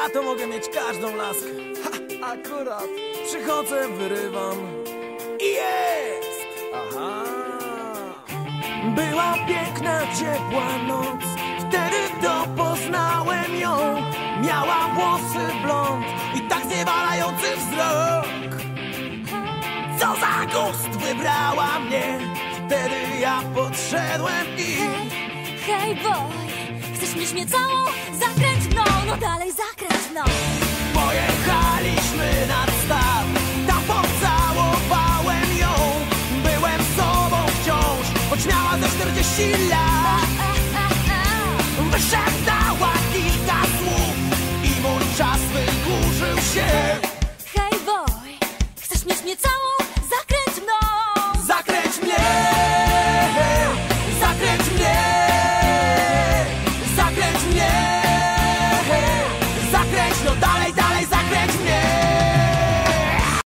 Ja to mogę mieć każdą laskę. Ha, akurat. Przychodzę, wyrywam i jest! Aha! Była piękna, ciepła noc, wtedy to poznałem ją. Miała włosy blond i tak zniewalający wzrok. Co za gust, wybrała mnie. Wtedy ja podszedłem i... Hej boy, chcesz mieć mnie całą? Zakręć no, no dalej zakręć no. Pojechaliśmy nad staw, tam pocałowałem ją. Byłem sobą wciąż, choć miała ze 40 lat. Wyszeptała kilka słów i mój czas wydłużył się. Hej boy, chcesz mieć mnie całą?